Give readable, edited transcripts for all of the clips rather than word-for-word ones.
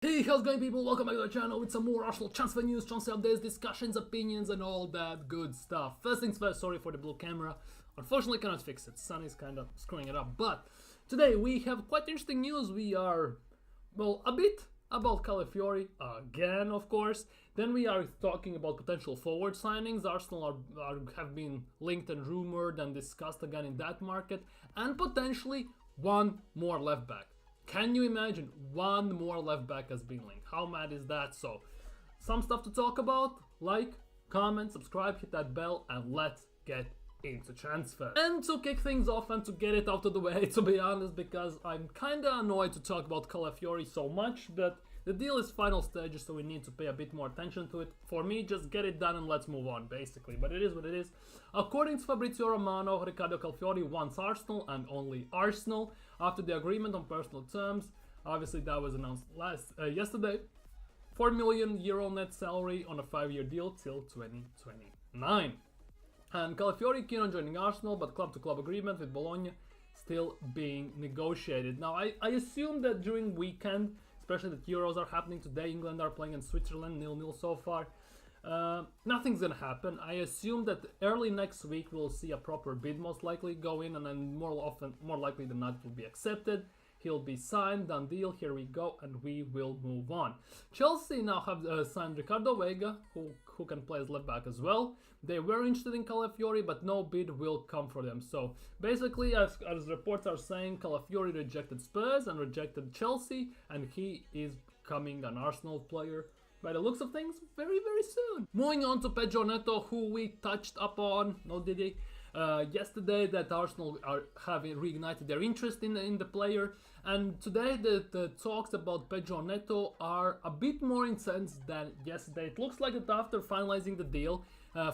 Hey, how's it going, people? Welcome back to the channel with some more Arsenal transfer news, transfer updates, discussions, opinions, and all that good stuff. First things first, sorry for the blue camera. Unfortunately, cannot fix it. Sun is kind of screwing it up. But today we have quite interesting news. We are, well, a bit about Calafiori again, of course. Then we are talking about potential forward signings. Arsenal have been linked and rumored and discussed again in that market, and potentially one more left back. Can you imagine one more left back has been linked? How mad is that? So, some stuff to talk about. Like, comment, subscribe, hit that bell, and let's get into transfer. And to kick things off and to get it out of the way, to be honest, because I'm kinda annoyed to talk about Calafiori so much, but the deal is final stages, so we need to pay a bit more attention to it. For me, just get it done and let's move on, basically. But it is what it is. According to Fabrizio Romano, Riccardo Calafiori wants Arsenal and only Arsenal after the agreement on personal terms. Obviously, that was announced yesterday. 4 million euro net salary on a 5-year deal till 2029. And Calafiori keen on joining Arsenal, but club-to-club agreement with Bologna still being negotiated. Now, I assume that during weekend, especially that Euros are happening today, England are playing in Switzerland, 0-0 so far. Nothing's gonna happen. I assume that early next week we'll see a proper bid most likely go in, and then more likely than not, it will be accepted. He'll be signed, done deal, here we go, and we will move on. Chelsea now have signed Ricardo Veiga, who can play as left back as well. They were interested in Calafiori, but no bid will come for them. So basically, as reports are saying, Calafiori rejected Spurs and rejected Chelsea, and he is becoming an Arsenal player by the looks of things very, very soon. Moving on to Pedro Neto, who we touched upon, no did he? Yesterday, that Arsenal are having reignited their interest in the player, and today the talks about Pedro Neto are a bit more intense than yesterday. It looks like that after finalizing the deal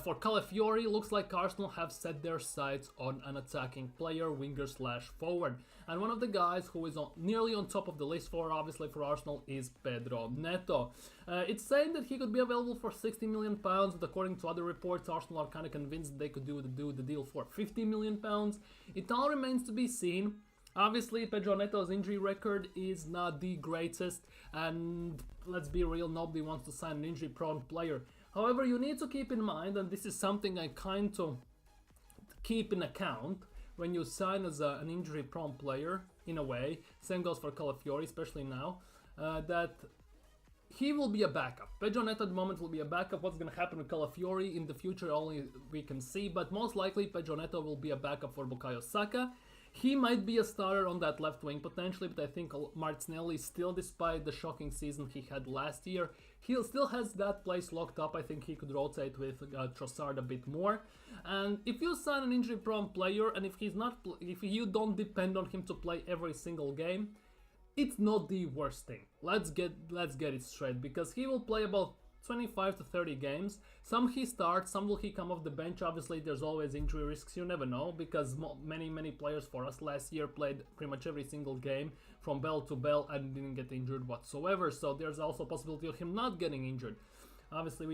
for Calafiori, looks like Arsenal have set their sights on an attacking player, winger slash forward, and one of the guys who is nearly on top of the list for Arsenal is Pedro Neto. It's saying that he could be available for 60 million pounds, but according to other reports, Arsenal are kind of convinced they could do the deal for 50 million pounds. It all remains to be seen. Obviously, Pedro Neto's injury record is not the greatest, and let's be real, nobody wants to sign an injury-prone player. However, you need to keep in mind, and this is something I kind of keep in account when you sign as an injury-prone player, in a way, same goes for Calafiori, especially now, that he will be a backup. Pedro Neto at the moment will be a backup. What's going to happen with Calafiori in the future only we can see, but most likely Pedro Neto will be a backup for Bukayo Saka. He might be a starter on that left wing potentially, but I think Martinelli still, despite the shocking season he had last year, he still has that place locked up. I think he could rotate with Trossard a bit more. And if you sign an injury-prone player, and if you don't depend on him to play every single game, it's not the worst thing. Let's get it straight, because he will play about 25 to 30 games. Some he starts, some will he come off the bench. Obviously, there's always injury risks, you never know, because many players for us last year played pretty much every single game from bell to bell and didn't get injured whatsoever. So there's also a possibility of him not getting injured. Obviously,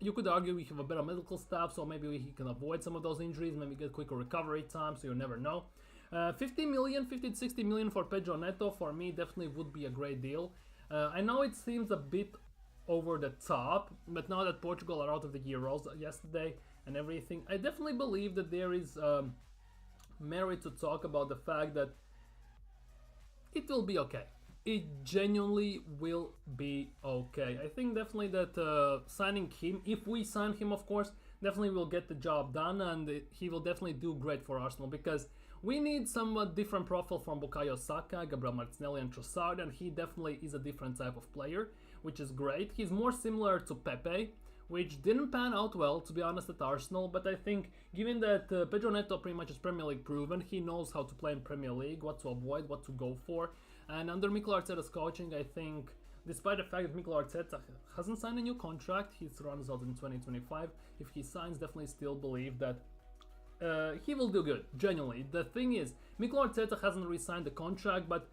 you could argue we have a better medical staff, so maybe he can avoid some of those injuries, maybe get quicker recovery time, so you never know. 50 to 60 million for Pedro Neto, for me, definitely would be a great deal. I know it seems a bit over the top, but now that Portugal are out of the Euros yesterday and everything, I definitely believe that there is merit to talk about the fact that it will be okay. It genuinely will be okay. I think definitely that signing him, if we sign him, of course, definitely will get the job done, and he will definitely do great for Arsenal, because we need somewhat different profile from Bukayo Saka, Gabriel Martinelli and Trossard, and he definitely is a different type of player, which is great. He's more similar to Pepe, which didn't pan out well, to be honest, at Arsenal, but I think given that Pedro Neto pretty much is Premier League proven, he knows how to play in Premier League, what to avoid, what to go for, and under Mikel Arteta's coaching, I think, despite the fact that Mikel Arteta hasn't signed a new contract, he runs out in 2025, if he signs, definitely still believe that he will do good, genuinely. The thing is, Mikel Arteta hasn't re-signed the contract, but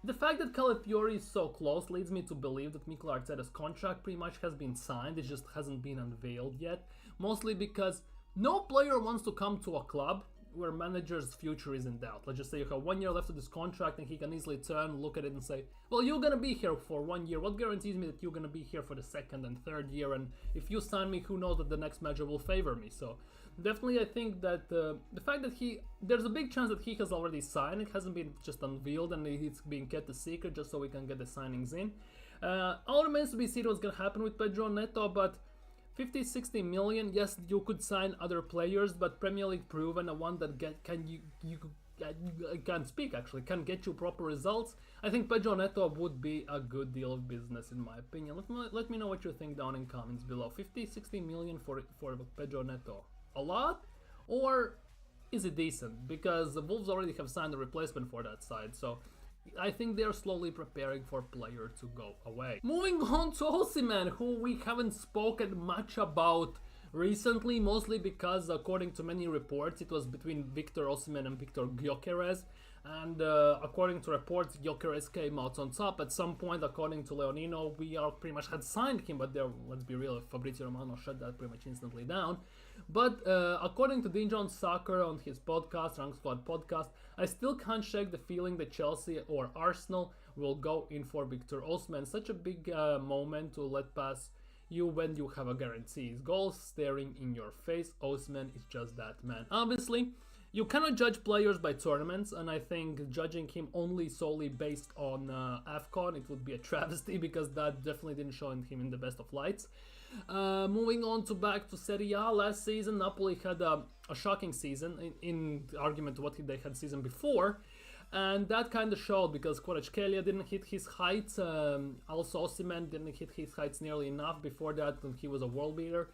the fact that Calafiori is so close leads me to believe that Mikel Arteta's contract pretty much has been signed, it just hasn't been unveiled yet, mostly because no player wants to come to a club where manager's future is in doubt. Let's just say you have 1 year left of this contract and he can easily turn, look at it and say, well, you're gonna be here for 1 year. What guarantees me that you're gonna be here for the second and third year? And if you sign me, who knows that the next manager will favor me? So definitely I think that the fact that there's a big chance that he has already signed. It hasn't been just unveiled and it's being kept a secret just so we can get the signings in. All remains to be seen what's gonna happen with Pedro Neto, but 50-60 million, yes, you could sign other players, but Premier League proven, a one that can't speak actually, can get you proper results. I think Pedro Neto would be a good deal of business in my opinion. Let me know what you think down in comments below. 50-60 million for Pedro Neto, a lot, or is it decent? Because the Wolves already have signed a replacement for that side, so I think they're slowly preparing for player to go away. Moving on to Osimhen, who we haven't spoken much about recently, mostly because according to many reports it was between Victor Osimhen and Victor Gyökeres, and according to reports Gyökeres came out on top at some point. According to Leonino, we are pretty much had signed him, but there, let's be real, Fabrizio Romano shut that pretty much instantly down. But according to Dean Jones Soccer on his podcast, Rank Squad podcast, I still can't shake the feeling that Chelsea or Arsenal will go in for Victor Osimhen. Such a big moment to let pass you when you have a guarantee. Goals staring in your face. Osimhen is just that man. Obviously, you cannot judge players by tournaments, and I think judging him only solely based on AFCON, it would be a travesty because that definitely didn't show him in the best of lights. Moving on to back to Serie A, last season Napoli had a shocking season in argument to what they had season before, and that kind of showed because Kvaratskhelia didn't hit his heights, also Osimhen didn't hit his heights nearly enough. Before that he was a world beater.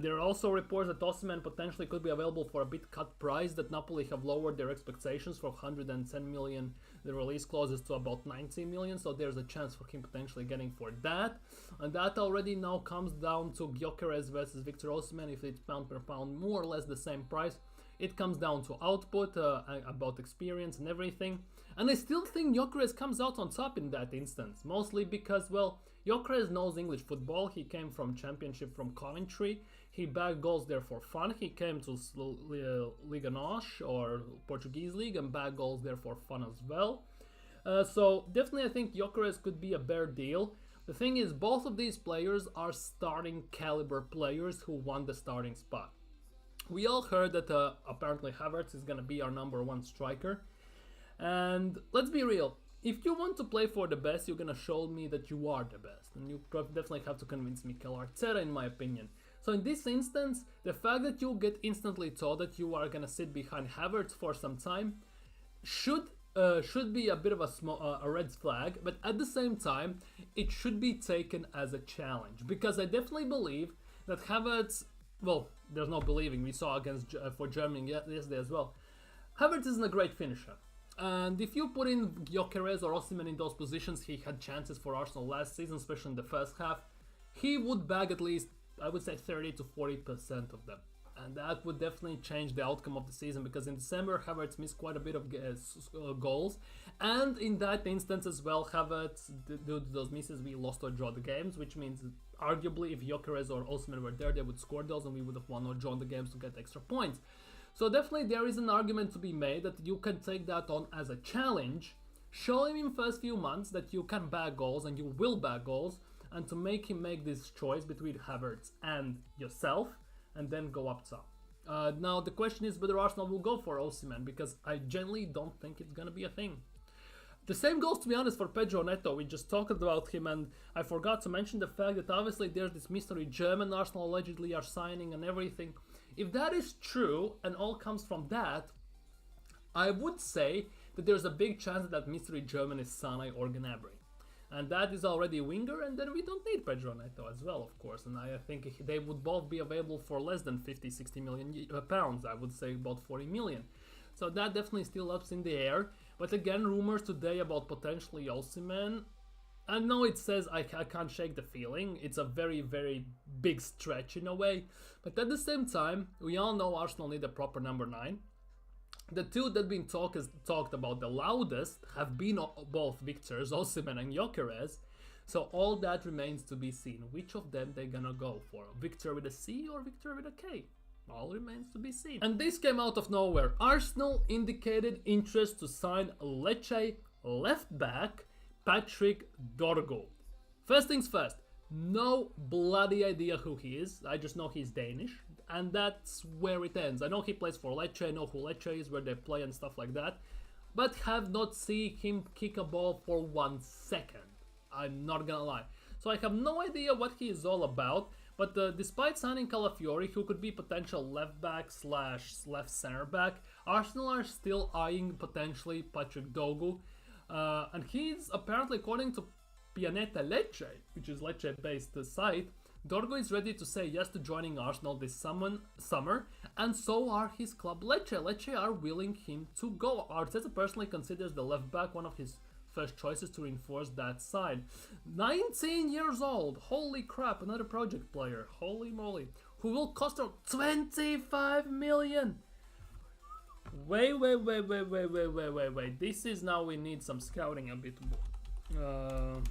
There are also reports that Osimhen potentially could be available for a bit cut price, that Napoli have lowered their expectations from 110 million, the release clauses, to about 90 million, so there's a chance for him potentially getting for that. And that already now comes down to Gyökeres versus Victor Osimhen. If it's pound per pound more or less the same price, it comes down to output, about experience and everything. And I still think Gyökeres comes out on top in that instance, mostly because, well, Gyökeres knows English football. He came from Championship from Coventry. He bagged goals there for fun. He came to Liga NOS or Portuguese League and bagged goals there for fun as well. So definitely I think Gyökeres could be a better deal. The thing is, both of these players are starting caliber players who won the starting spot. We all heard that apparently Havertz is going to be our #1 striker. And let's be real, if you want to play for the best, you're going to show me that you are the best. And you definitely have to convince Mikel Arteta, in my opinion. So in this instance, the fact that you get instantly told that you are going to sit behind Havertz for some time should be a bit of a red flag. But at the same time, it should be taken as a challenge. Because I definitely believe that Havertz, well, there's no believing, we saw against for Germany yesterday as well, Havertz isn't a great finisher. And if you put in Gyökeres or Osimhen in those positions, he had chances for Arsenal last season, especially in the first half, he would bag at least, I would say, 30 to 40% of them. And that would definitely change the outcome of the season, because in December Havertz missed quite a bit of goals, and in that instance as well, Havertz, due to those misses, we lost or draw the games, which means arguably if Gyökeres or Osimhen were there, they would score those and we would have won or drawn the games to get extra points. So definitely there is an argument to be made that you can take that on as a challenge, show him in first few months that you can bag goals and you will bag goals, and to make him make this choice between Havertz and yourself, and then go up top. Now the question is whether Arsenal will go for Osimhen, because I generally don't think it's gonna be a thing. The same goes, to be honest, for Pedro Neto. We just talked about him, and I forgot to mention the fact that obviously there's this mystery German Arsenal allegedly are signing and everything. If that is true and all comes from that, I would say that there's a big chance that mystery German is Sane or Gnabry. And that is already a winger, and then we don't need Pedro Neto as well, of course. And I think they would both be available for less than 50-60 million pounds. I would say about 40 million. So that definitely still ups in the air. But again, rumors today about potentially Osimhen. I know it says I can't shake the feeling. It's a very, very big stretch in a way. But at the same time, we all know Arsenal need a proper #9. The two that been talked about the loudest have been both Victors, Osimhen and Gyökeres. So all that remains to be seen. Which of them they're gonna go for? Victor with a C or Victor with a K? All remains to be seen. And this came out of nowhere. Arsenal indicated interest to sign Lecce left back Patrick Dorgaard. First things first, no bloody idea who he is. I just know he's Danish, and that's where it ends. I know he plays for Lecce, I know who Lecce is, where they play and stuff like that, but have not seen him kick a ball for 1 second. I'm not gonna lie. So I have no idea what he is all about. But despite signing Calafiori, who could be potential left back / left center back, Arsenal are still eyeing potentially Patrick Dorgaard. And he's apparently, according to Pianeta Lecce, which is Lecce-based site, Dorgaard is ready to say yes to joining Arsenal this summer, and so are his club Lecce. Lecce are willing him to go. Arteta personally considers the left back one of his first choices to reinforce that side. 19 years old, holy crap, another project player, holy moly, who will cost her 25 million. Wait, this is now we need some scouting a bit more.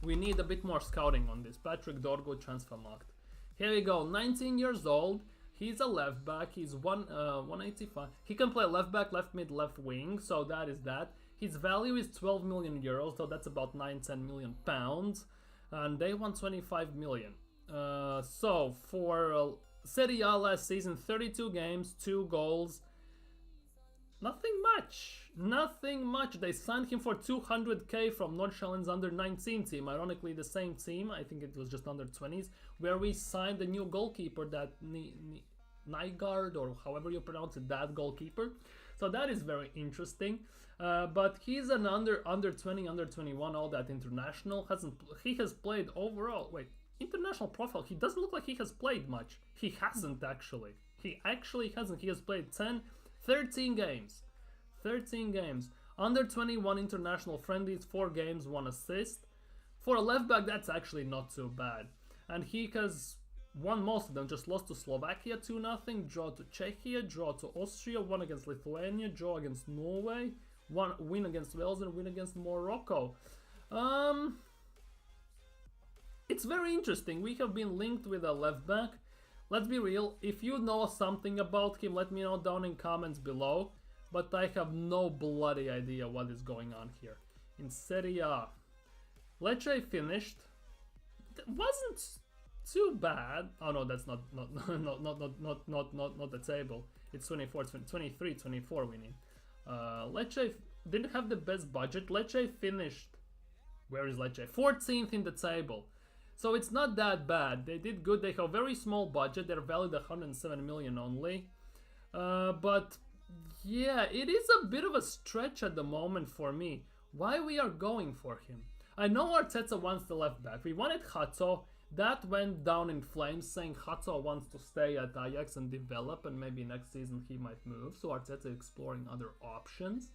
We need a bit more scouting on this. Patrick Dorgaard Transfermarkt. Here we go, 19 years old, he's a left back, he's 185. He can play left back, left mid, left wing, so that is that. His value is 12 million euros, so that's about 9-10 million pounds, and they want 25 million. So for Serie A last season, 32 games, 2 goals, nothing much. They signed him for 200k from Nordsjælland's under-19 team, ironically the same team, I think it was just under-20s, where we signed the new goalkeeper, that Nygaard, or however you pronounce it, that goalkeeper. So that is very interesting. But he's an under 20, under 21, all that international. He has played overall. Wait, international profile. He doesn't look like he has played much. He hasn't actually. He actually hasn't. He has played 13 games. 13 games. Under 21 international friendlies, 4 games, 1 assist. For a left back, that's actually not too bad. And he has won most of them, just lost to Slovakia 2-0, draw to Czechia, draw to Austria, won against Lithuania, draw against Norway, win against Wales, and win against Morocco. It's very interesting. We have been linked with a left back. Let's be real, if you know something about him, let me know down in comments below, but I have no bloody idea what is going on here. In Serie A, Lecce finished. It wasn't too bad. Oh no, that's not the table. It's 24, 23, 24 we need. Lecce didn't have the best budget. Lecce finished, where is Lecce? 14th in the table. So it's not that bad. They did good. They have a very small budget. They're valued 107 million only. But yeah, it is a bit of a stretch at the moment for me. Why we are going for him? I know Arteta wants the left back. We wanted Hato. That went down in flames, saying Hato wants to stay at Ajax and develop, and maybe next season he might move. So Arteta exploring other options.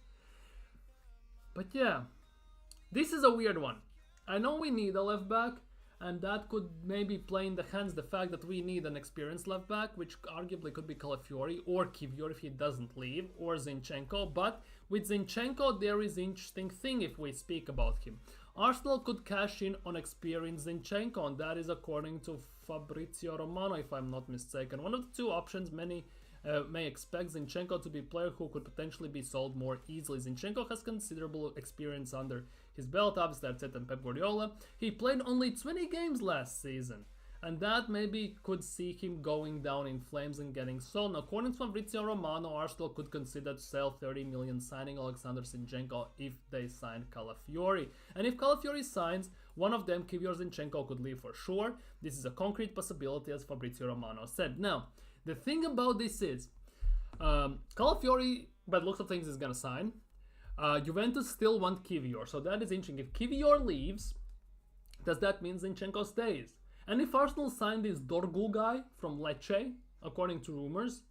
But yeah, this is a weird one. I know we need a left back, and that could maybe play in the hands the fact that we need an experienced left back, which arguably could be Calafiori or Kivior if he doesn't leave, or Zinchenko. But with Zinchenko, there is an interesting thing if we speak about him. Arsenal could cash in on experienced Zinchenko, and that is according to Fabrizio Romano, if I'm not mistaken. One of the two options many may expect Zinchenko to be a player who could potentially be sold more easily. Zinchenko has considerable experience under his belt, obviously Arteta and Pep Guardiola. He played only 20 games last season, and that maybe could see him going down in flames and getting sold. Now, according to Fabrizio Romano, Arsenal could consider to sell 30 million signing Alexander Zinchenko if they sign Calafiori. And if Calafiori signs, one of them, Kivior Zinchenko, could leave for sure. This is a concrete possibility, as Fabrizio Romano said. Now, the thing about this is, Calafiori, by the looks of things, is going to sign. Juventus still want Kivior, so that is interesting. If Kivior leaves, does that mean Zinchenko stays? And if Arsenal signed this Dorgaard guy from Lecce, according to rumors,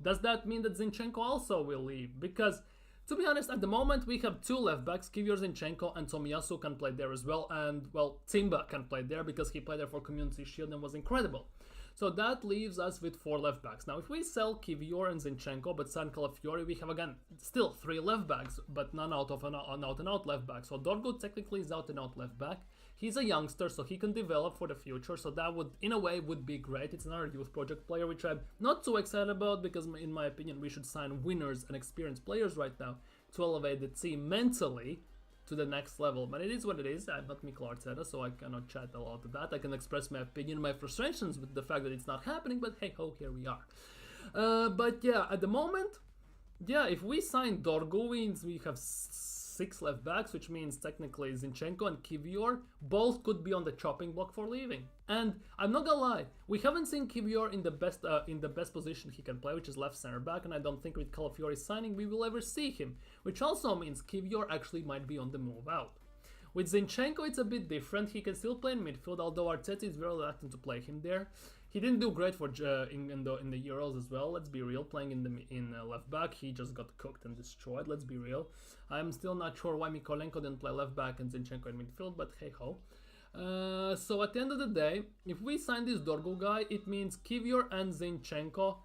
does that mean that Zinchenko also will leave? Because, to be honest, at the moment we have 2 left backs, Kivior Zinchenko, and Tomiyasu can play there as well, and, well, Timba can play there because he played there for Community Shield and was incredible. So that leaves us with 4 left backs. Now, if we sell Kivior and Zinchenko but sign Calafiori, we have again still 3 left backs, but none out of an out-and-out left back. So Dorgaard technically is out-and-out left back. He's a youngster, so he can develop for the future, so that would, in a way, would be great. It's another youth project player, which I'm not too excited about, because in my opinion, we should sign winners and experienced players right now to elevate the team mentally to the next level. But it is what it is. I'm not Mikel Arteta, so I cannot chat a lot of that. I can express my opinion, my frustrations with the fact that it's not happening, but hey ho, here we are. But yeah, at the moment, yeah, if we sign Dorgaard, we have 6 left backs, which means technically Zinchenko and Kivior both could be on the chopping block for leaving. And I'm not gonna lie, we haven't seen Kivior in the best position he can play, which is left center back, and I don't think with Calafiori's signing we will ever see him, which also means Kivior actually might be on the move out. With Zinchenko it's a bit different. He can still play in midfield, although Arteta is very reluctant to play him there. He didn't do great for in the Euros as well. Let's be real. Playing in left back, he just got cooked and destroyed. Let's be real. I'm still not sure why Mykolenko didn't play left back and Zinchenko in midfield, but hey ho. So at the end of the day, if we sign this Dorgaard guy, it means Kivior and Zinchenko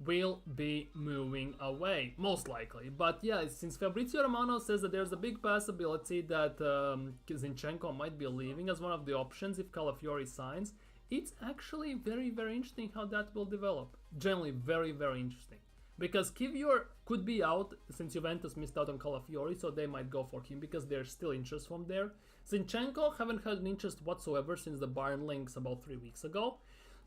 will be moving away, most likely. But yeah, since Fabrizio Romano says that there's a big possibility that Zinchenko might be leaving as one of the options if Calafiori signs, it's actually very, very interesting how that will develop. Generally, very, very interesting. Because Kivior could be out since Juventus missed out on Calafiori, so they might go for him because there's still interest from there. Zinchenko haven't had an interest whatsoever since the Bayern links about 3 weeks ago.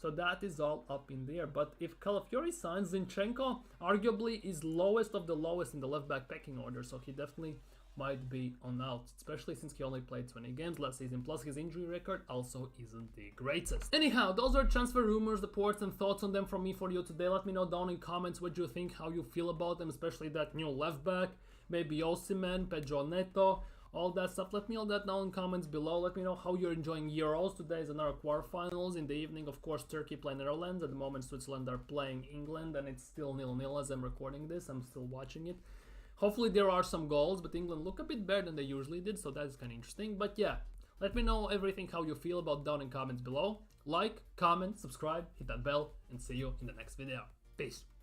So that is all up in the air. But if Calafiori signs, Zinchenko arguably is lowest of the lowest in the left back pecking order, so he definitely might be on out, especially since he only played 20 games last season, plus his injury record also isn't the greatest. Anyhow, those are transfer rumors, reports and thoughts on them from me for you today. Let me know down in comments what you think, how you feel about them, especially that new left back, maybe Osan, Pedro Neto, all that stuff. Let me know that down in comments below. Let me know how you're enjoying Euros. Today is another quarterfinals. In the evening, of course, Turkey play Netherlands. At the moment, Switzerland are playing England, and it's still 0-0 as I'm recording this. I'm still watching it. Hopefully there are some goals, but England look a bit better than they usually did, so that's kind of interesting. But yeah, let me know everything, how you feel about down in comments below. Like, comment, subscribe, hit that bell, and see you in the next video. Peace.